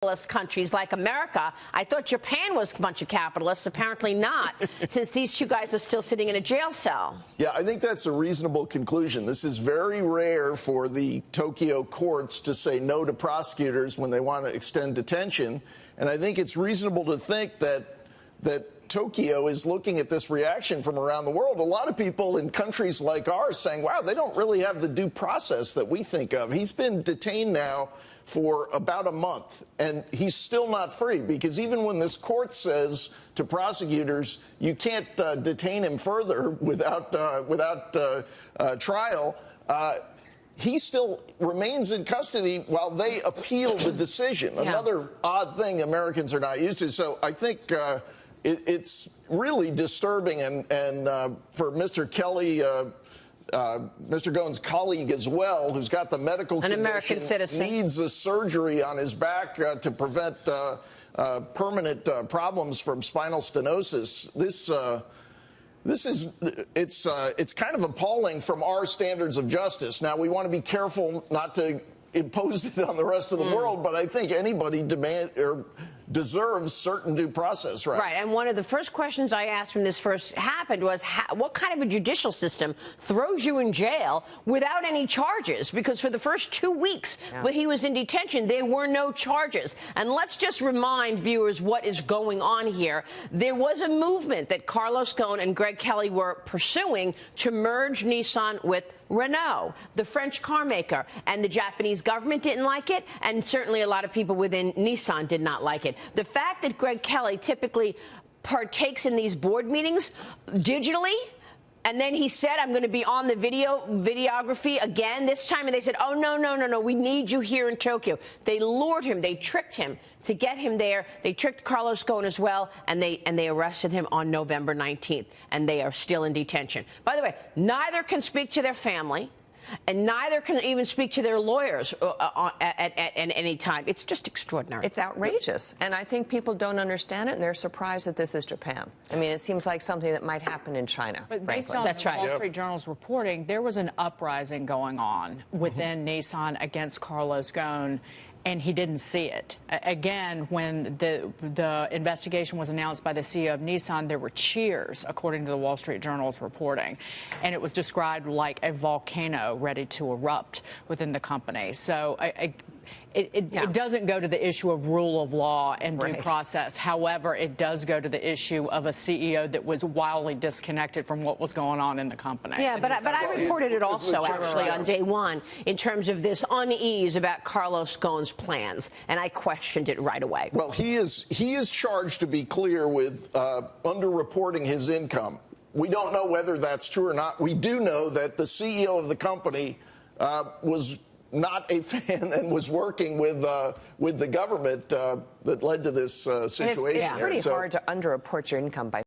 countries like America. I thought Japan was a bunch of capitalists. Apparently not, since these two guys are still sitting in a jail cell. Yeah, I think that's a reasonable conclusion. This is very rare for the Tokyo courts to say no to prosecutors when they want to extend detention. And I think it's reasonable to think that Tokyo is looking at this reaction from around the world. A lot of people in countries like ours saying, wow, they don't really have the due process that we think of. He's been detained now for about a month, and he's still not free, because even when this court says to prosecutors, you can't detain him further without trial, he still remains in custody while they appeal the decision. Yeah. Another odd thing Americans are not used to. So I think it's really disturbing, and for Mr. Kelly, Mr. Ghosn's colleague as well, who's got the medical condition, American citizen, needs a surgery on his back to prevent permanent problems from spinal stenosis. It's kind of appalling from our standards of justice. Now, we want to be careful not to impose it on the rest of the world, but I think anybody deserves certain due process rights. Right, and one of the first questions I asked when this first happened was, what kind of a judicial system throws you in jail without any charges? Because for the first 2 weeks when he was in detention, there were no charges. And let's just remind viewers what is going on here. There was a movement that Carlos Ghosn and Greg Kelly were pursuing to merge Nissan with Renault, the French car maker, and the Japanese government didn't like it, and certainly a lot of people within Nissan did not like it. The fact that Greg Kelly typically partakes in these board meetings digitally, and then he said, I'm going to be on the videography again this time, and they said, oh, no, we need you here in Tokyo. They lured him, they tricked him to get him there. They tricked Carlos Ghosn as well, and they arrested him on November 19th, and they are still in detention. By the way, neither can speak to their family, and neither can even speak to their lawyers at any time. It's just extraordinary. It's outrageous. And I think people don't understand it, and they're surprised that this is Japan. I mean, it seems like something that might happen in China. But based on That's the right. Wall Street Journal's reporting, there was an uprising going on within Nissan against Carlos Ghosn, and he didn't see it. Again, when the investigation was announced by the CEO of Nissan, there were cheers, according to the Wall Street Journal's reporting. And it was described like a volcano ready to erupt within the company. So it doesn't go to the issue of rule of law and due process. However, it does go to the issue of a CEO that was wildly disconnected from what was going on in the company. Yeah, but I reported it also, actually, on day one, in terms of this unease about Carlos Ghosn's plans, and I questioned it right away. Well, he is charged, to be clear, with underreporting his income. We don't know whether that's true or not. We do know that the CEO of the company was not a fan and was working with the government that led to this situation. It's pretty hard to underreport your income by